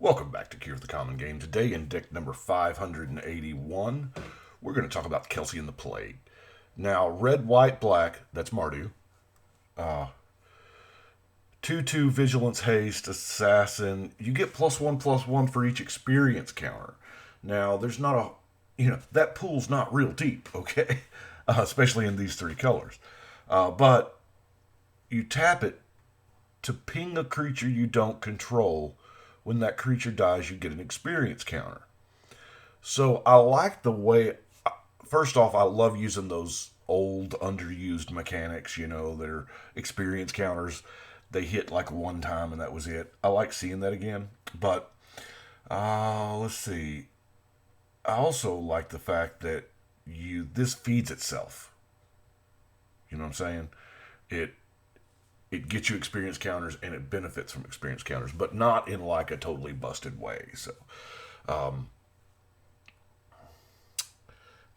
Welcome back to Cure of the Common Game. Today in deck number 581, we're going to talk about Kelsien the Plague. Now, red, white, black, that's Mardu. 2-2 Vigilance, Haste, Assassin. You get +1/+1 for each experience counter. Now, there's not that pool's not real deep, okay? Especially in these three colors. But you tap it to ping a creature you don't control. When that creature dies, you get an experience counter. So I like the way. First off, I love using those old, underused mechanics. They're experience counters. They hit like one time and that was it. I like seeing that again. But let's see. I also like the fact that this feeds itself. You know what I'm saying? It gets you experience counters and it benefits from experience counters, but not in like a totally busted way. So,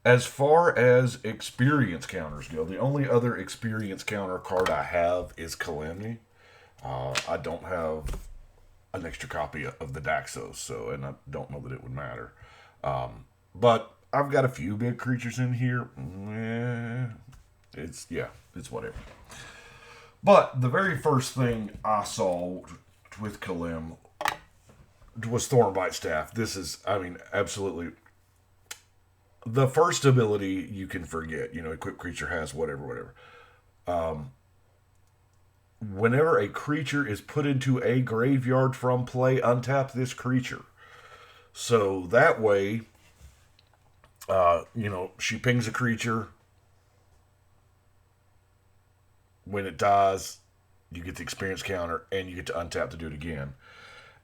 as far as experience counters go, the only other experience counter card I have is Calamity. I don't have an extra copy of the Daxos, and I don't know that it would matter. But I've got a few big creatures in here. It's whatever. But the very first thing I saw with Kalim was Thornbite Staff. This is, absolutely the first ability you can forget. Equipped creature has whatever. Whenever a creature is put into a graveyard from play, untap this creature. So that way, she pings a creature. When it dies, you get the experience counter and you get to untap to do it again.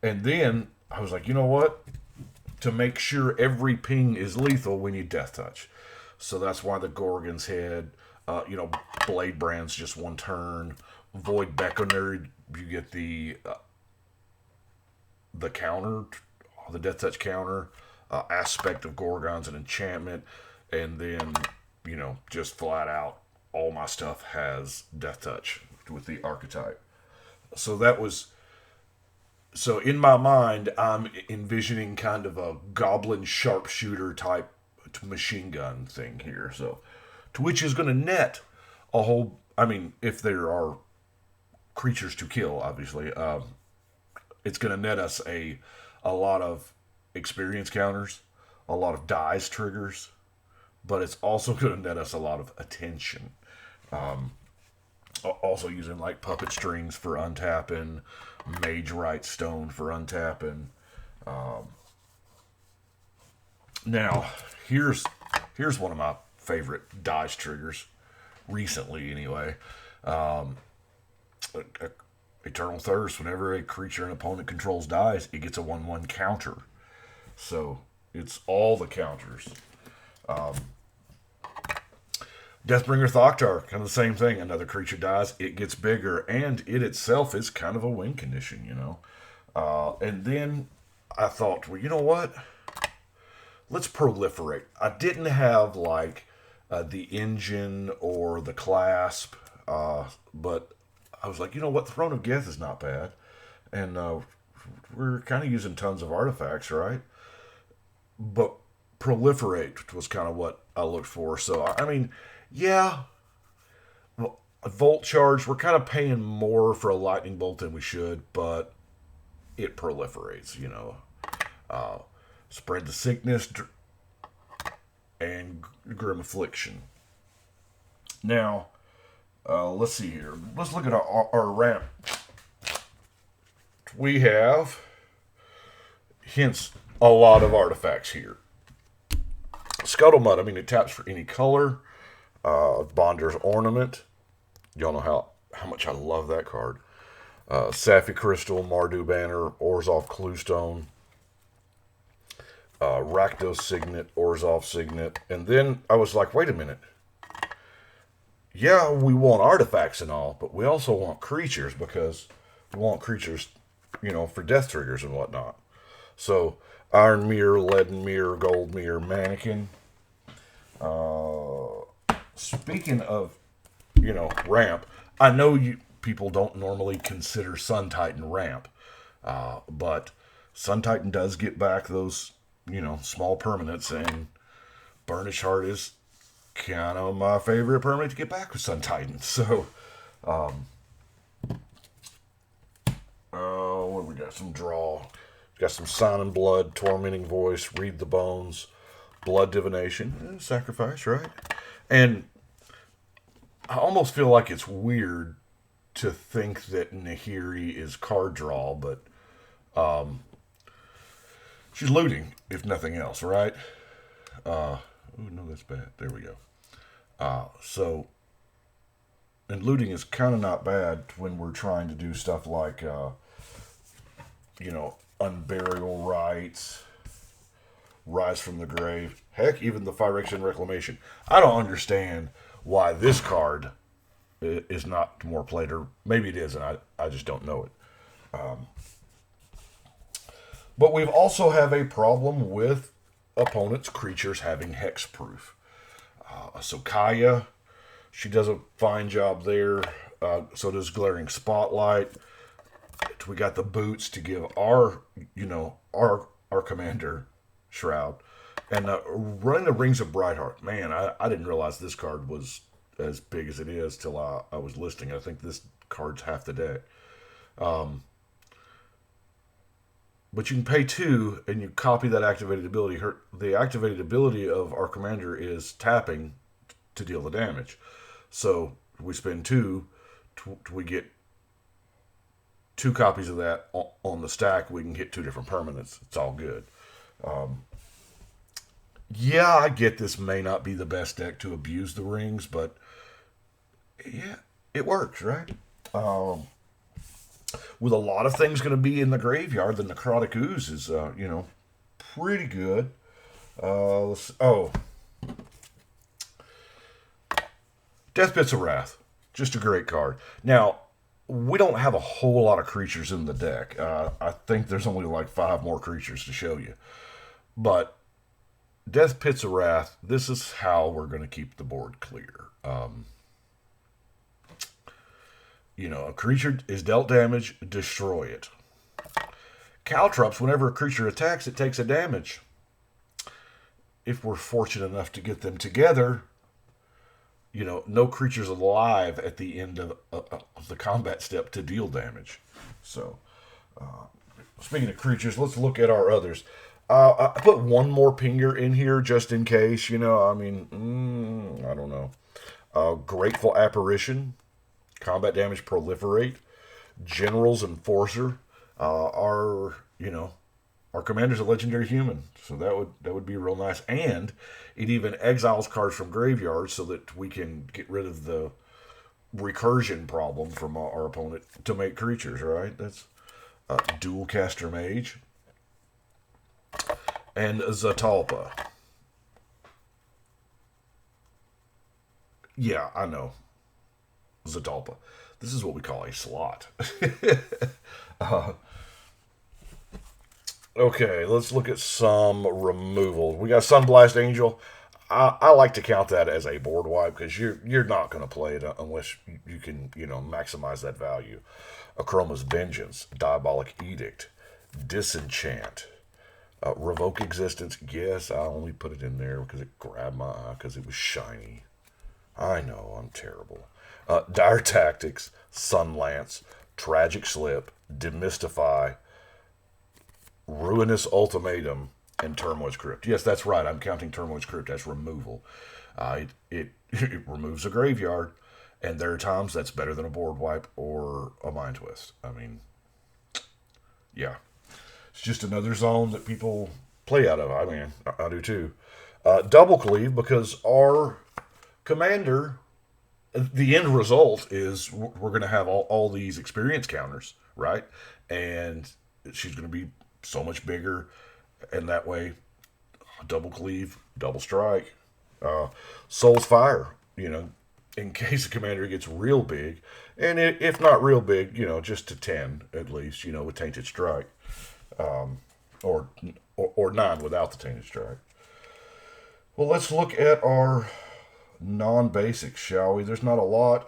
And then I was like, you know what? To make sure every ping is lethal, we need Death Touch. So that's why the Gorgon's Head, Blade Brand's just one turn. Void Beckoner, you get the counter, the Death Touch counter. Aspect of Gorgon's an enchantment. And then, just flat out, all my stuff has Death Touch with the archetype. So in my mind, I'm envisioning kind of a goblin sharpshooter type machine gun thing here. So, to which is going to net a whole. If there are creatures to kill, obviously, it's going to net us a lot of experience counters, a lot of dice triggers, but it's also going to net us a lot of attention. Also using like puppet strings for untapping, mage right stone for untapping. Now here's one of my favorite dice triggers recently anyway. Eternal Thirst. Whenever a creature an opponent controls dies, it gets a 1/1 counter. So it's all the counters. Deathbringer Thoktar, kind of the same thing. Another creature dies, it gets bigger, and it itself is kind of a win condition, And then I thought, well, you know what? Let's proliferate. I didn't have like the engine or the clasp, but I was like, you know what? Throne of Geth is not bad, and we're kind of using tons of artifacts, right? But proliferate was kind of what I looked for. So yeah, a Volt Charge, we're kind of paying more for a Lightning Bolt than we should, but it proliferates, Spread the Sickness and Grim Affliction. Now, let's see here. Let's look at our ramp. We have, hence, a lot of artifacts here. Scuttlebutt, it taps for any color. Bonder's Ornament. Y'all know how much I love that card. Sapphy Crystal, Mardu Banner, Orzhov Cluestone, Rakdos Signet, Orzhov Signet. And then I was like, wait a minute. Yeah, we want artifacts and all, but we also want creatures because we want creatures, for death triggers and whatnot. So, Iron Mirror, Leaden Mirror, Gold Mirror, Mannequin. Speaking of, ramp, I know people don't normally consider Sun Titan ramp, but Sun Titan does get back those, small permanents, and Burnished Heart is kind of my favorite permanent to get back with Sun Titan. So, what we got? Some draw. We got some Sign and Blood, Tormenting Voice, Read the Bones, Blood Divination, Sacrifice, right? And I almost feel like it's weird to think that Nahiri is card draw, but she's looting, if nothing else, right? Oh, no, that's bad. There we go. And looting is kind of not bad when we're trying to do stuff like, Unburial Rites, Rise from the Grave. Heck, even the Phyrexian Reclamation. I don't understand why this card is not more played, or maybe it is, and I just don't know it. But we've also have a problem with opponents' creatures having hexproof. So Kaya, she does a fine job there. So does Glaring Spotlight. We got the boots to give our commander Shroud. And running the Rings of Brightheart. Man, I didn't realize this card was as big as it is till I was listing. I think this card's half the deck. But you can pay 2 and you copy that activated ability. The activated ability of our commander is tapping to deal the damage. So we spend 2, we get 2 copies of that on the stack. We can hit 2 different permanents. It's all good. Yeah, I get this may not be the best deck to abuse the rings, but yeah, it works, right? With a lot of things going to be in the graveyard, the Necrotic Ooze is, pretty good. Death Pits of Wrath. Just a great card. Now, we don't have a whole lot of creatures in the deck. I think there's only like 5 more creatures to show you. But Death Pits of Wrath, this is how we're going to keep the board clear. A creature is dealt damage, destroy it. Caltrops, whenever a creature attacks, it takes a damage. If we're fortunate enough to get them together, no creature's alive at the end of the combat step to deal damage. So, speaking of creatures, let's look at our others. I put one more pinger in here just in case, I don't know. Grateful Apparition, combat damage proliferate, General's Enforcer. Our commander's a legendary human, so that would be real nice. And it even exiles cards from graveyards so that we can get rid of the recursion problem from our opponent to make creatures, right? That's Dual Caster Mage. And Zatalpa. Yeah, I know. Zatalpa. This is what we call a slot. Okay, let's look at some removal. We got Sunblast Angel. I like to count that as a board wipe because you're not going to play it unless you can maximize that value. Achroma's Vengeance, Diabolic Edict, Disenchant, Revoke Existence. Yes, I only put it in there because it grabbed my eye because it was shiny. I know, I'm terrible. Dire Tactics, Sunlance, Tragic Slip, Demystify, Ruinous Ultimatum, and Turmoil's Crypt. Yes, that's right. I'm counting Turmoil's Crypt as removal. It removes a graveyard, and there are times that's better than a board wipe or a Mind Twist. I mean, yeah. It's just another zone that people play out of. I mean, I do too. Double Cleave, because our commander, the end result is we're going to have all these experience counters, right? And she's going to be so much bigger, and that way, Double Cleave, Double Strike, Soul's Fire, in case the commander gets real big, and if not real big, just to 10 at least, with Tainted Strike, or 9 without the Tainted Strike. Well, let's look at our non-basics, shall we? There's not a lot.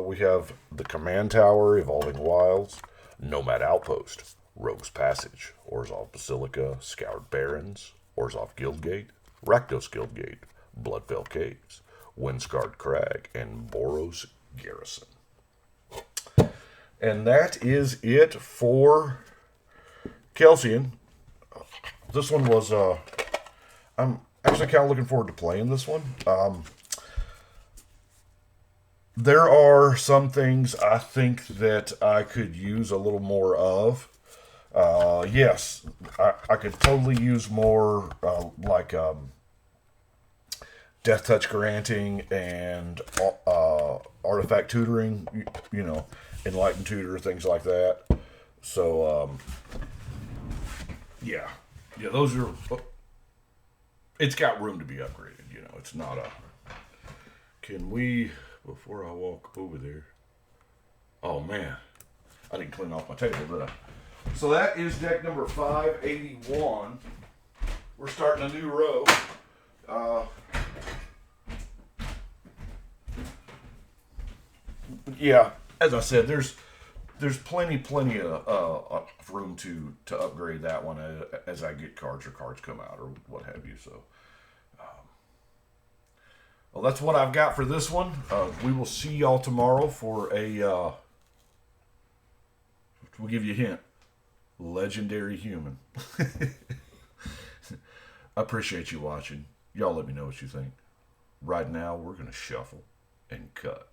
We have the Command Tower, Evolving Wilds, Nomad Outpost, Rogue's Passage, Orzhov Basilica, Scoured Barrens, Orzhov Guildgate, Rakdos Guildgate, Bloodfell Caves, Windscarred Crag, and Boros Garrison. And that is it for Kelsien. This one was, I'm actually kind of looking forward to playing this one. There are some things I think that I could use a little more of. Yes, I could totally use more, Death Touch Granting and Artifact Tutoring, Enlightened Tutor, things like that. So, yeah, those are, it's got room to be upgraded, it's not a, can we, before I walk over there, oh man, I didn't clean off my table, did I? So that is deck number 581. We're starting a new row. Yeah, as I said, there's plenty of room to upgrade that one as I get cards or cards come out or what have you. So, well, that's what I've got for this one. We will see y'all tomorrow for a. We'll give you a hint. Legendary human. I appreciate you watching. Y'all let me know what you think. Right now, we're going to shuffle and cut.